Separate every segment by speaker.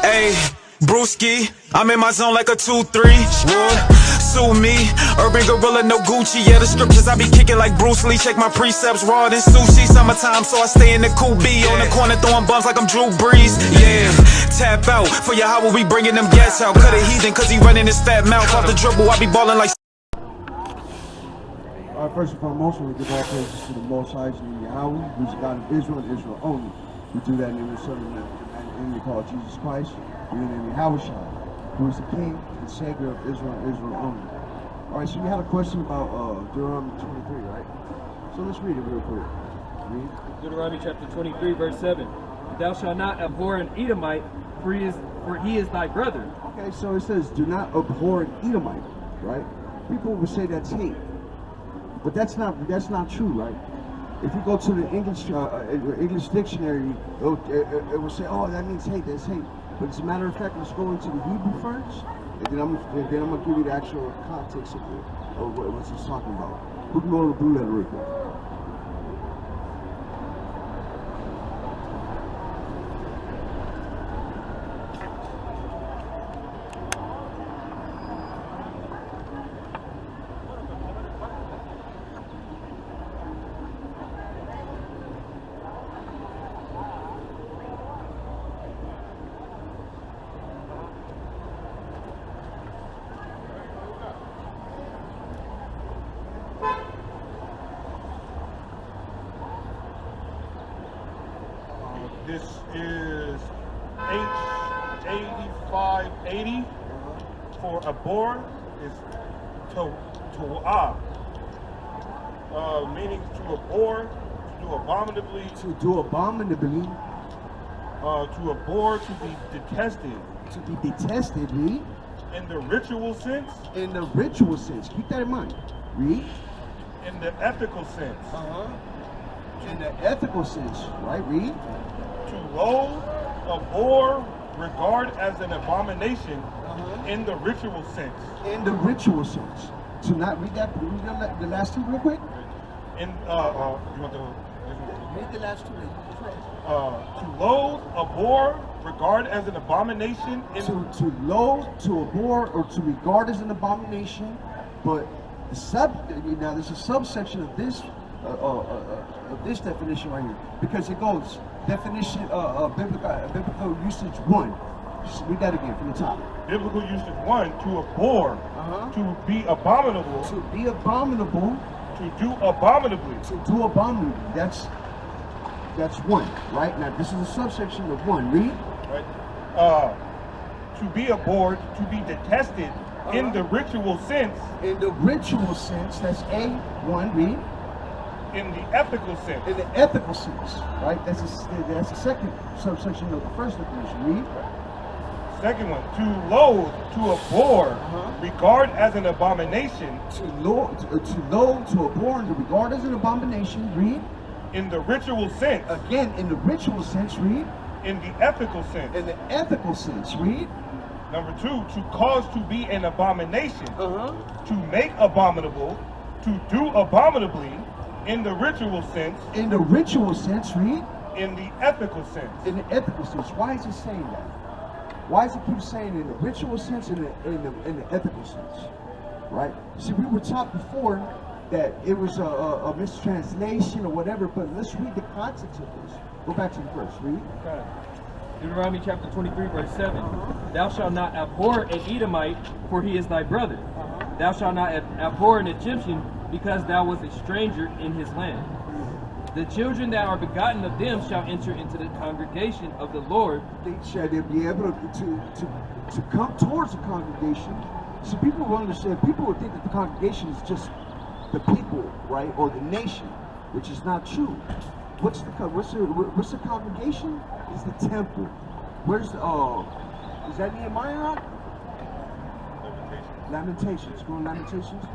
Speaker 1: Ayy, Brewski, I'm in my zone like a 2-3. Would sue me, urban gorilla, no Gucci. Yeah, the scriptures I be kicking like Bruce Lee. Check my precepts, raw than sushi. Summertime, so I stay in the cool B. On the corner throwing bumps like I'm Drew Brees. Yeah, tap out for your how we bringing them gas out. Cut a heathen cause he running his fat mouth. Off the dribble, I be balling like.
Speaker 2: First and foremost, we give all praises to the Most High, Yahweh, who's the God of Israel and Israel only. We do that in the Son and we call Jesus Christ. We do that in Yahweh, who is the King and Savior of Israel and Israel only. All right, so we had a question about Deuteronomy 23, right? So let's read it real quick. Read.
Speaker 3: Deuteronomy chapter 23, verse 7. Thou shalt not abhor an Edomite, for he is thy brother.
Speaker 2: Okay, so it says, do not abhor an Edomite, right? People would say that's hate. But that's not true, right? If you go to the English dictionary, it will say, oh, that means hate, that's hate. But as a matter of fact, let's go into the Hebrew first, and then I'm gonna give you the actual context of what he's talking about. We can go to the blue letter real quick.
Speaker 4: This is H8580 for abhor is to'ah, meaning to abhor, to do abominably.
Speaker 2: To do abominably.
Speaker 4: To abhor, to be detested.
Speaker 2: To be detested, read.
Speaker 4: In the ritual sense.
Speaker 2: In the ritual sense. Keep that in mind. Read.
Speaker 4: In the ethical sense.
Speaker 2: In the ethical sense, right? Read.
Speaker 4: To loathe, abhor, regard as an abomination in the ritual sense.
Speaker 2: In the ritual sense. To not read that. Read the last two real quick.
Speaker 4: In you want the
Speaker 2: read the last two.
Speaker 4: To loathe, abhor, regard as an abomination.
Speaker 2: To loathe, to abhor, or to regard as an abomination. But now there's a subsection of this definition right here, because it goes definition biblical usage 1. Just read that again from the top.
Speaker 4: Biblical usage 1, to abhor, to be abominable,
Speaker 2: to be abominable,
Speaker 4: to do abominably,
Speaker 2: to do abominably. That's 1, right? Now this is a subsection of 1. Read.
Speaker 4: Right. To be abhorred, to be detested in the ritual sense.
Speaker 2: In the ritual sense, that's A1. Read.
Speaker 4: In the ethical sense.
Speaker 2: In the ethical sense, right? That's the second subsection of the first definition. Read.
Speaker 4: Second one, to loathe, to abhor, regard as an abomination.
Speaker 2: To loathe, to abhor, and to regard as an abomination. Read.
Speaker 4: In the ritual sense.
Speaker 2: Again, in the ritual sense. Read.
Speaker 4: In the ethical sense.
Speaker 2: In the ethical sense. Read.
Speaker 4: Number 2, to cause to be an abomination. To make abominable, to do abominably. In the ritual sense. In the
Speaker 2: ritual sense, read.
Speaker 4: In the ethical sense.
Speaker 2: In the ethical sense. Why is it saying that? Why does it keep saying in the ritual sense and in the ethical sense? Right? See, we were taught before that it was a mistranslation or whatever, but let's read the context of this. Go back to the verse. Read.
Speaker 3: Okay. Deuteronomy chapter 23, verse 7. Thou shalt not abhor an Edomite, for he is thy brother. Thou shalt not abhor an Egyptian, because thou wast a stranger in his land. The children that are begotten of them shall enter into the congregation of the Lord.
Speaker 2: They shall be able to come towards the congregation. So people will understand, people would think that the congregation is just the people, right, or the nation, which is not true. What's the congregation? It's the temple. Where's the is that Nehemiah? Lamentations. Go on Lamentations.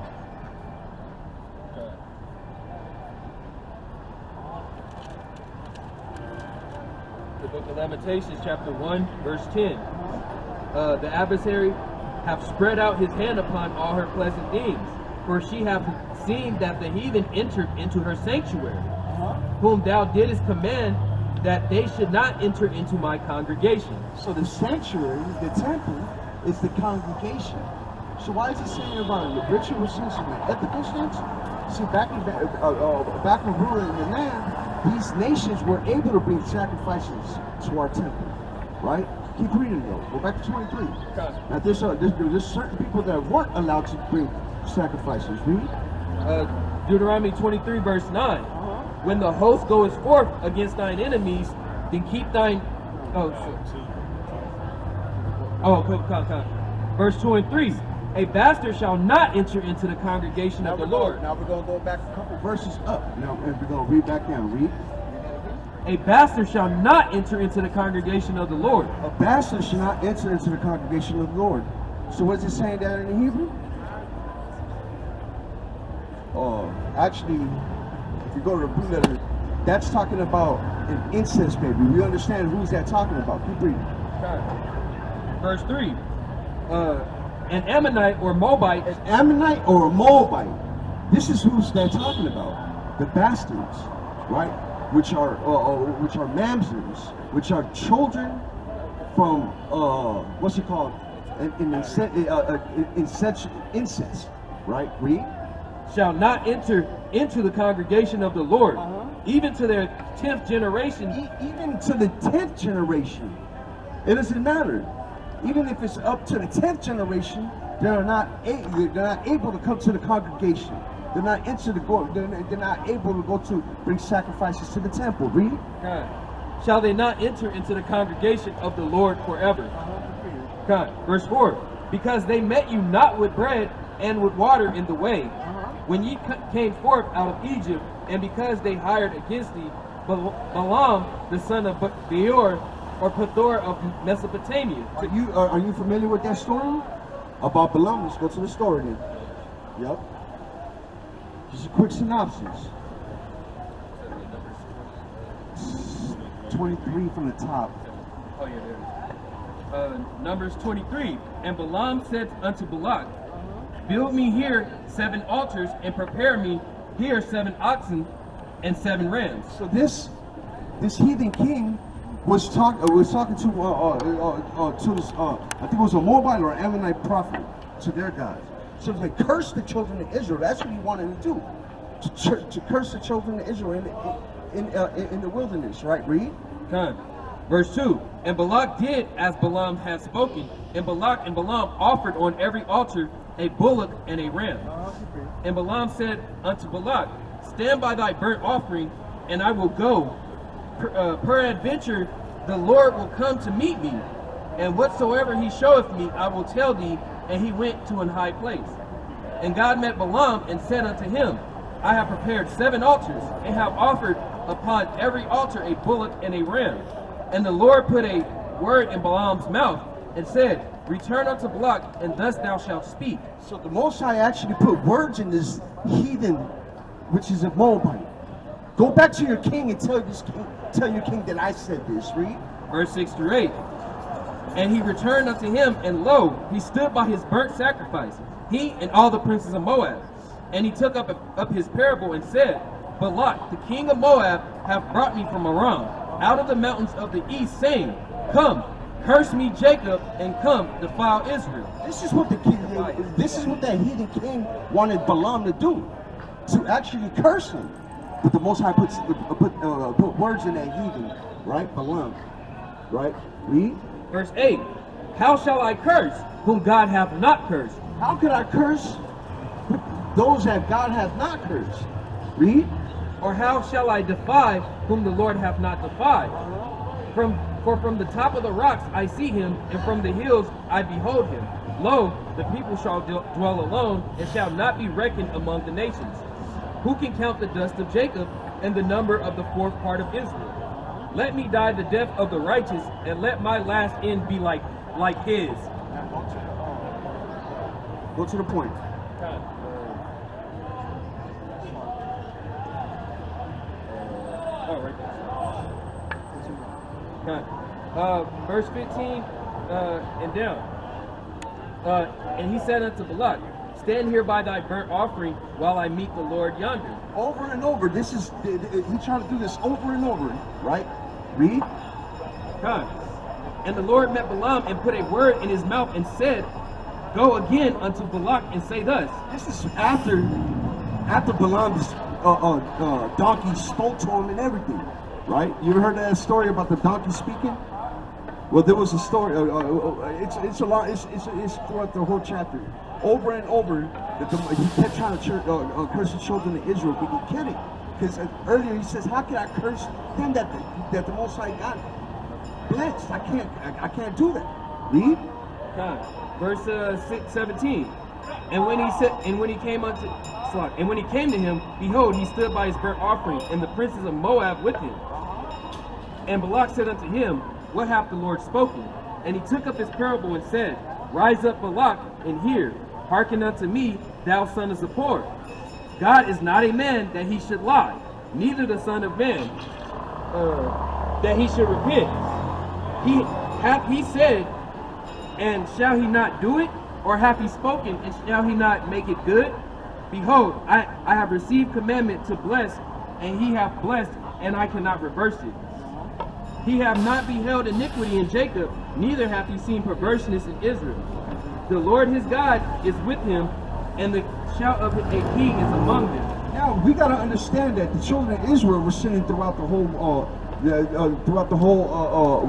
Speaker 3: The book of Lamentations, chapter 1, verse 10. The adversary hath spread out his hand upon all her pleasant things, for she hath seen that the heathen entered into her sanctuary, whom thou didst command that they should not enter into my congregation.
Speaker 2: So the sanctuary, the temple, is the congregation. So why is it saying about a ritual sense and an ethical sense? See, back when we were in the land, these nations were able to bring sacrifices to our temple, right? Keep reading though. Go back to 23.
Speaker 3: Okay.
Speaker 2: Now there's certain people that weren't allowed to bring sacrifices. Read.
Speaker 3: Deuteronomy 23 verse 9. When the host goes forth against thine enemies, then keep thine. Verse 2 and 3. A bastard shall not enter into the congregation of the Lord.
Speaker 2: Now we're going to go back a couple verses up. Now we're going to read back down. Read.
Speaker 3: A bastard shall not enter into the congregation of the Lord.
Speaker 2: A bastard shall not enter into the congregation of the Lord. So what is it saying that in the Hebrew? Actually, if you go to the blue letter, that's talking about an incest baby. We understand who's that talking about. Keep reading.
Speaker 3: Verse 3. An Ammonite or Moabite.
Speaker 2: An Ammonite or a Moabite. This is who's they're talking about. The bastards, right? Which are mamzers, which are children from what's it called? Incest, right? Read.
Speaker 3: Shall not enter into the congregation of the Lord, even to their 10th generation.
Speaker 2: Even to the 10th generation. It doesn't matter. Even if it's up to the 10th generation, they're not able to come to the congregation. They're not they're not able to go to bring sacrifices to the temple. Read.
Speaker 3: Shall they not enter into the congregation of the Lord forever? Verse 4. Because they met you not with bread and with water in the way, when ye came forth out of Egypt, and because they hired against thee Balaam the son of Beor, or Pethor of Mesopotamia.
Speaker 2: Are you familiar with that story about Balaam? Let's go to the story then. Yep. Just a quick synopsis. 23 from the top.
Speaker 3: Oh yeah, there it is. Numbers 23. And Balaam said unto Balak, build me here 7 altars, and prepare me here 7 oxen and 7 rams.
Speaker 2: So this heathen king was talking to this, I think it was a Moabite or an Ammonite prophet, to their gods. So they cursed the children of Israel. That's what he wanted to do, to curse the children of Israel in the wilderness. Right? Read.
Speaker 3: Verse 2. And Balak did as Balaam had spoken, and Balak and Balaam offered on every altar a bullock and a ram. And Balaam said unto Balak, stand by thy burnt offering, and I will go. Peradventure the Lord will come to meet me, and whatsoever he showeth me I will tell thee. And he went to an high place. And God met Balaam and said unto him, I have prepared 7 altars, and have offered upon every altar a bullock and a ram. And the Lord put a word in Balaam's mouth, and said, return unto Balak, and thus thou shalt speak.
Speaker 2: So the Most High actually put words in this heathen, which is a Moabite. Go back to your king and tell your king that I said this. Read.
Speaker 3: Verse 6 through 8. And he returned unto him, and lo, he stood by his burnt sacrifice, he and all the princes of Moab. And he took up his parable and said, Balak, the king of Moab, hath brought me from Aram, out of the mountains of the east, saying, come, curse me Jacob, and come, defile Israel.
Speaker 2: This is what that heathen king wanted Balaam to do, to actually curse him. But the Most High put words in that heathen, right? Balaam, right? Read.
Speaker 3: Verse 8. How shall I curse whom God hath not cursed?
Speaker 2: How could I curse those that God hath not cursed? Read.
Speaker 3: Or how shall I defy whom the Lord hath not defied? For from the top of the rocks I see him, and from the hills I behold him. Lo, the people shall dwell alone, and shall not be reckoned among the nations. Who can count the dust of Jacob, and the number of the 4th part of Israel? Let me die the death of the righteous, and let my last end be like his.
Speaker 2: Go to the point.
Speaker 3: Verse 15 and down. And he said unto Balak, stand here by thy burnt offering while I meet the Lord yonder.
Speaker 2: Over and over. He tried to do this over and over, right? Read.
Speaker 3: Come. And the Lord met Balaam and put a word in his mouth and said, Go again unto Balak and say thus.
Speaker 2: This is after Balaam's donkey spoke to him and everything, right? You ever heard that story about the donkey speaking? Well, there was a story. It's a lot. It's throughout the whole chapter, over and over. He kept trying to curse the children of Israel, but he couldn't, because earlier he says, "How can I curse them that the Most High God blessed? I can't do that." Read.
Speaker 3: Verse 17. And when he came to him, behold, he stood by his burnt offering, and the princes of Moab with him. And Balak said unto him, What hath the Lord spoken? And he took up his parable and said, Rise up, Balak, and hear. Hearken unto me, thou son of Zippor. God is not a man that he should lie, neither the son of man that he should repent. Hath he said, and shall he not do it? Or hath he spoken, and shall he not make it good? Behold, I have received commandment to bless, and he hath blessed, and I cannot reverse it. He hath not beheld iniquity in Jacob, neither hath he seen perverseness in Israel. The Lord his God is with him, and the shout of a king is among them.
Speaker 2: Now we got to understand that the children of Israel were sinning throughout the whole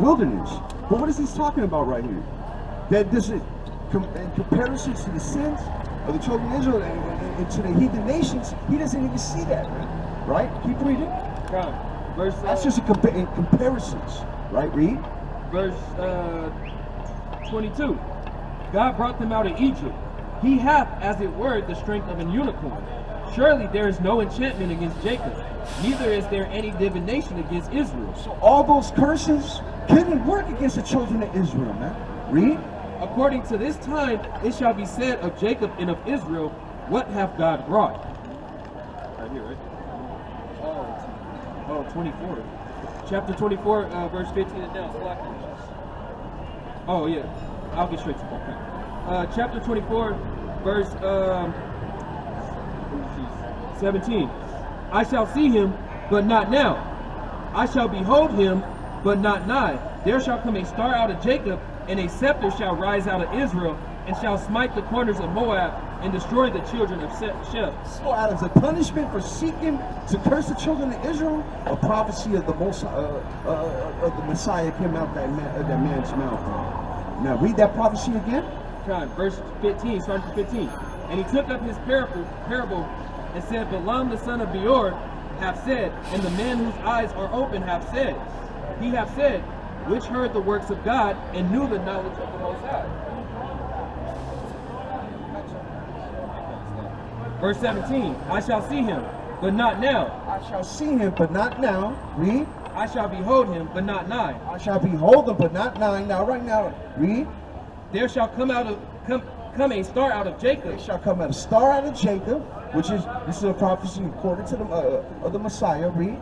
Speaker 2: wilderness. But what is he talking about right here? That this is in comparison to the sins of the children of Israel and to the heathen nations. He doesn't even see that, right? Keep reading. That's just in comparisons, right? Read.
Speaker 3: Verse 22. God brought them out of Egypt. He hath, as it were, the strength of an unicorn. Surely there is no enchantment against Jacob, neither is there any divination against Israel.
Speaker 2: So all those curses couldn't work against the children of Israel, man. Read.
Speaker 3: According to this time, it shall be said of Jacob and of Israel, What hath God wrought? Right here, right? Oh, 24. Chapter 24, verse 15 and down. Oh, yeah. I'll get straight to that. Chapter 24, verse 17. I shall see him, but not now. I shall behold him, but not nigh. There shall come a star out of Jacob, and a scepter shall rise out of Israel, and shall smite the corners of Moab, and destroy the children of Sheph.
Speaker 2: So as a punishment for seeking to curse the children of Israel, a prophecy of the Messiah came out that man's mouth. Now read that prophecy again.
Speaker 3: Verse 15, starting from 15. And he took up his parable and said, Balaam the son of Beor hath said, and the man whose eyes are open hath said, he hath said, which heard the works of God and knew the knowledge of the Most High. Verse 17, I shall see him, but not now.
Speaker 2: I shall see him, but not now. Read.
Speaker 3: I shall behold him, but not nigh.
Speaker 2: I shall behold him, but not nigh. Now, right now, read.
Speaker 3: There shall come a star out of Jacob.
Speaker 2: There shall come a star out of Jacob, this is a prophecy according to the Messiah. Read.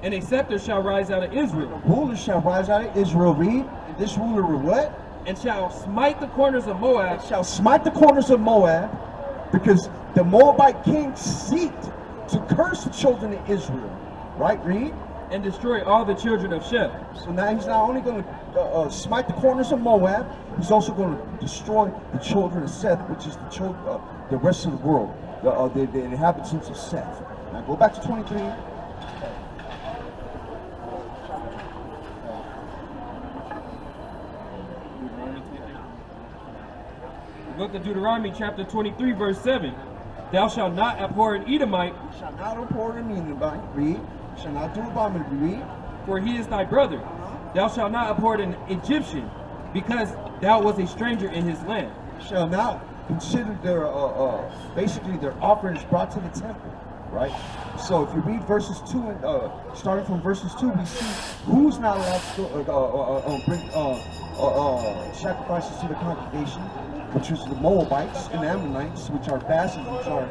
Speaker 3: And a scepter shall rise out of Israel.
Speaker 2: Ruler shall rise out of Israel. Read. And this ruler will what?
Speaker 3: And shall smite the corners of Moab.
Speaker 2: And shall smite the corners of Moab, because the Moabite king seeked to curse the children of Israel. Right? Read.
Speaker 3: And destroy all the children of Sheph.
Speaker 2: So now he's not only going to smite the corners of Moab, he's also going to destroy the children of Seth, which is the rest of the world, the inhabitants of Seth. Now go back to 23.
Speaker 3: The book of Deuteronomy, chapter 23, verse 7. Thou shalt not abhor an Edomite.
Speaker 2: You shall not abhor an Edomite. Read. Shall not do abominably. Read.
Speaker 3: For he is thy brother. Thou shalt not abhor an Egyptian, because thou was a stranger in his land.
Speaker 2: Shall not consider their basically their offerings brought to the temple. Right. So if you read verses 2 and starting from verses 2, we see who's not allowed to bring sacrifices to the congregation, which is the Moabites and Ammonites, which are bastards, which are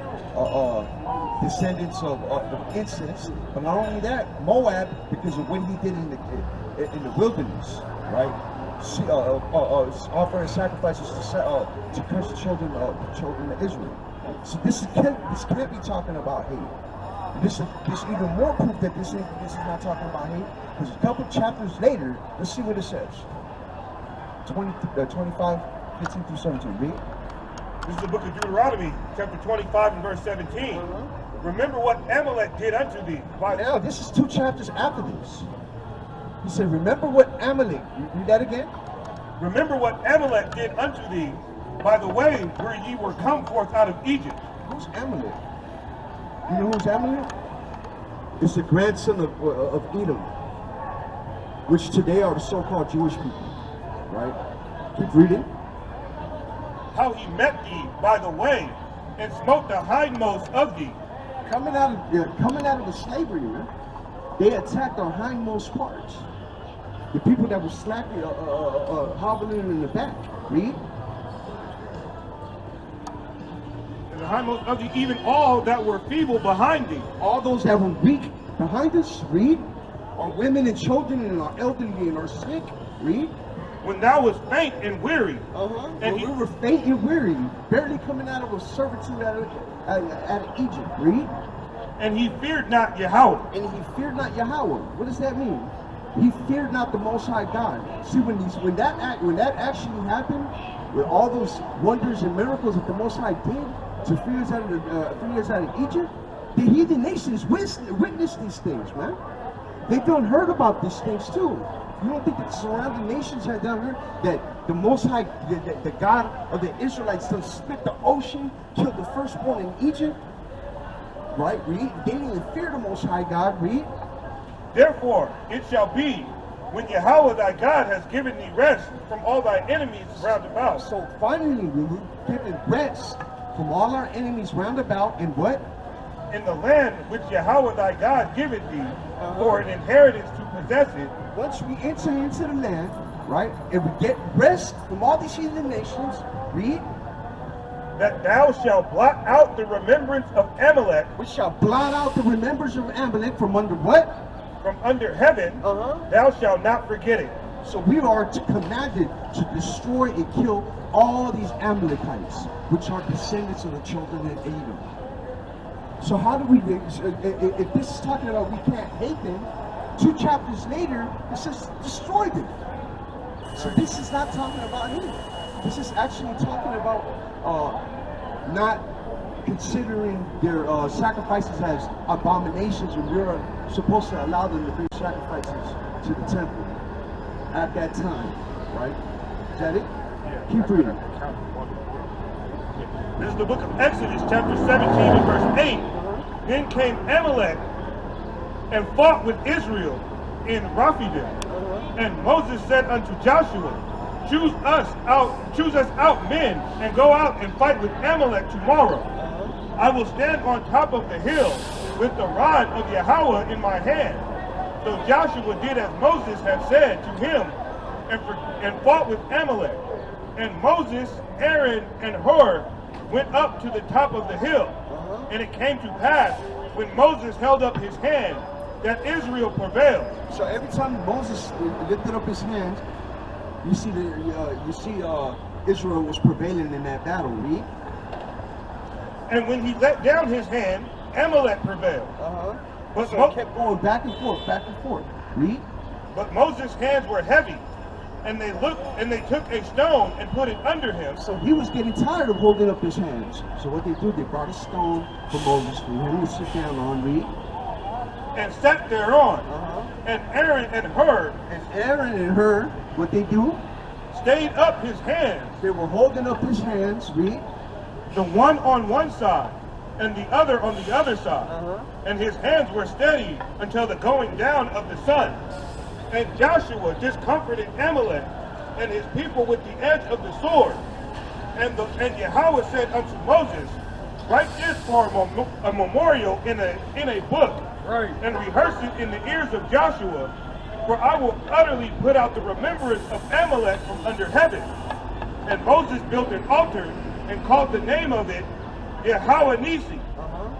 Speaker 2: descendants of incest. But not only that, Moab, because of what he did in the wilderness, right? Offering sacrifices to curse the children of Israel. So this can't be talking about hate. This is even more proof that this is not talking about hate. Because a couple chapters later, let's see what it says. 25, 15 through 17. Read.
Speaker 4: This is the book of Deuteronomy, chapter 25 and verse 17. Remember what Amalek did unto thee.
Speaker 2: Now, this is 2 chapters after this. He said, remember what Amalek, read that again?
Speaker 4: Remember what Amalek did unto thee by the way where ye were come forth out of Egypt.
Speaker 2: Who's Amalek? You know who's Amalek? It's the grandson of Edom, which today are the so-called Jewish people, right? Keep reading.
Speaker 4: How he met thee by the way and smote the hindmost of thee.
Speaker 2: Coming out of the slavery, man, they attacked our hindmost parts. The people that were slackly hobbling in the back. Read.
Speaker 4: And the hindmost of thee, even all that were feeble behind thee.
Speaker 2: All those that were weak behind us. Read. Our women and children and our elderly and our sick. Read.
Speaker 4: When thou was faint and weary.
Speaker 2: And we were faint and weary, barely coming out of a servitude out of Egypt. Read.
Speaker 4: And he feared not Yahweh.
Speaker 2: And he feared not Yahweh. What does that mean? He feared not the Most High God. See, when that actually happened, with all those wonders and miracles that the Most High did to free us out of Egypt, the heathen nations witnessed these things, man. They done heard about these things too. You don't think that the surrounding nations had done heard that the Most High, the God of the Israelites, done split the ocean, killed the firstborn in Egypt? Right? Read. They didn't even fear the Most High God. Read.
Speaker 4: Therefore it shall be, when Yahweh thy God has given thee rest from all thy enemies round about.
Speaker 2: So finally, we were given rest from all our enemies round about, and what?
Speaker 4: In the land which Yahweh thy God giveth thee for an inheritance to possess it.
Speaker 2: Once we enter into the land, right, and we get rest from all these heathen nations, read.
Speaker 4: That thou shalt blot out the remembrance of Amalek.
Speaker 2: We shall blot out the remembrance of Amalek from under what?
Speaker 4: From under heaven, thou shalt not forget it.
Speaker 2: So we are commanded to destroy and kill all these Amalekites, which are descendants of the children of Edom. So how do we, if this is talking about we can't hate them, 2 chapters later, it says destroy them. So this is not talking about him. This is actually talking about not considering their sacrifices as abominations, and we're supposed to allow them to bring sacrifices to the temple at that time, right? Is that it?
Speaker 4: Yeah.
Speaker 2: Keep reading.
Speaker 4: This is the book of Exodus, chapter 17 and verse 8. Then came Amalek and fought with Israel in Rephidim. And Moses said unto Joshua, choose us out men, and go out and fight with Amalek tomorrow. I will stand on top of the hill with the rod of Yahweh in my hand. So Joshua did as Moses had said to him, and fought with Amalek. And Moses, Aaron, and Hur went up to the top of the hill. And it came to pass, when Moses held up his hand, that Israel prevailed.
Speaker 2: So every time Moses lifted up his hands, you see Israel was prevailing in that battle. Read.
Speaker 4: And when he let down his hand, Amalek prevailed. But
Speaker 2: So it kept going back and forth, back and forth. Read.
Speaker 4: But Moses' hands were heavy, and they took a stone and put it under him.
Speaker 2: So he was getting tired of holding up his hands. So what they do, they brought a stone for Moses for him to sit down on. Read.
Speaker 4: And sat thereon. And Aaron and Hur,
Speaker 2: What they do?
Speaker 4: stayed up his hands,
Speaker 2: They were holding up his hands. Read.
Speaker 4: the one on one side, and the other on the other side. And his hands were steady until the going down of the sun. And Joshua discomforted Amalek and his people with the edge of the sword. And Yahweh said unto Moses, write this for a memorial in a book, and rehearse it in the ears of Joshua, for I will utterly put out the remembrance of Amalek from under heaven. And Moses built an altar and called the name of it Yahweh Nisi.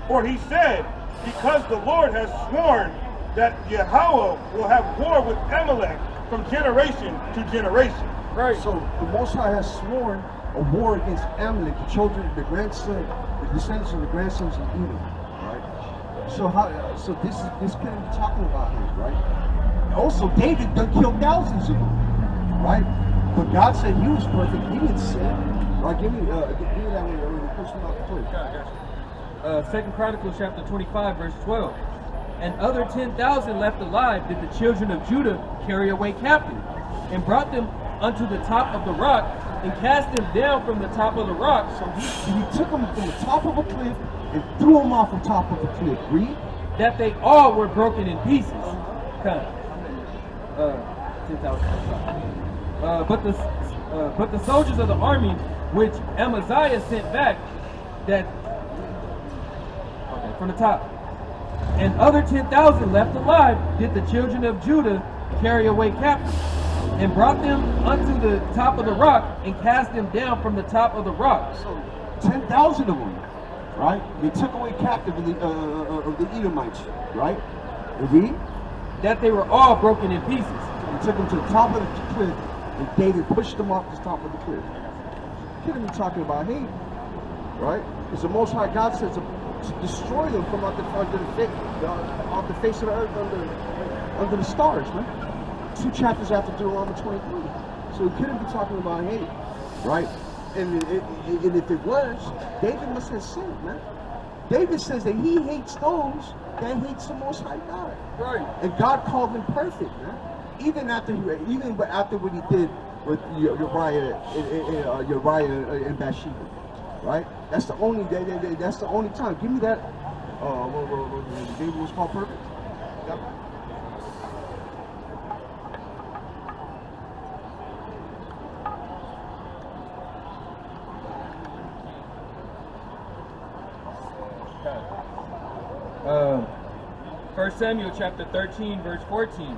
Speaker 4: For he said, because the Lord has sworn that Yahweh will have war with Amalek from generation to generation.
Speaker 2: So the Most High has sworn a war against Amalek, the children, the descendants of the grandsons of Edom. Right? So this couldn't be talking about him, right? Also, David done killed thousands of them, right? But God said he was perfect. He didn't sin. Right? Give me that one. Push him out the cliff.
Speaker 3: Gotcha. 2 Chronicles chapter 25, verse 12. And other 10,000 left alive did the children of Judah carry away captive, and brought them unto the top of the rock, and cast them down from the top of the rock.
Speaker 2: So he took them from the top of a cliff and threw them off the top of the cliff. Read.
Speaker 3: That they all were broken in pieces. Kind of. 10,000. But the soldiers of the army which Amaziah sent back, from the top. And other 10,000 left alive did the children of Judah carry away captive, and brought them unto the top of the rock, and cast them down from the top of the rock.
Speaker 2: So 10,000 of them, right? They took away captive of the Edomites, right? Read.
Speaker 3: That they were all broken in pieces.
Speaker 2: They took them to the top of the cliff, and David pushed them off the top of the cliff. Couldn't be talking about hate, right? Because the Most High God says to destroy them from off the face of the earth, under the stars, man. 2 chapters after Deuteronomy 23. So we couldn't be talking about hate, right? And if it was, David must have sinned, man. David says that he hates those that hates the Most High God.
Speaker 3: Right.
Speaker 2: And God called him perfect, man. Even after what he did with Uriah and Bathsheba, right? That's the only time. Give me that. David was called perfect. Yep.
Speaker 3: First Samuel chapter 13, verse 14.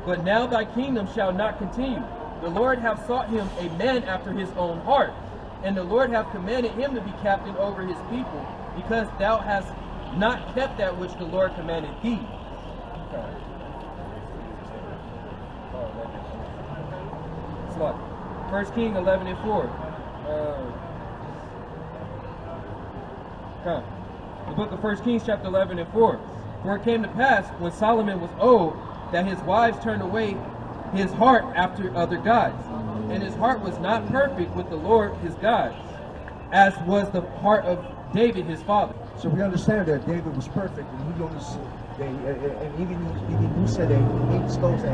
Speaker 3: But now thy kingdom shall not continue. The Lord hath sought him a man after his own heart, and the Lord hath commanded him to be captain over his people, because thou hast not kept that which the Lord commanded thee. First King 11 and 4. The book of 1 Kings chapter 11 and 4. For it came to pass, when Solomon was old, that his wives turned away his heart after other gods, and his heart was not perfect with the Lord his God, as was the heart of David his father.
Speaker 2: So we understand that David was perfect, and he only and even he said that he hates those that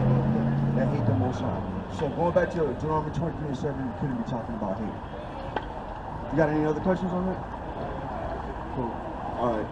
Speaker 2: hate the Most High. So going back to Deuteronomy 23 and 7, we couldn't be talking about hate. You got any other questions on that? Cool. All right.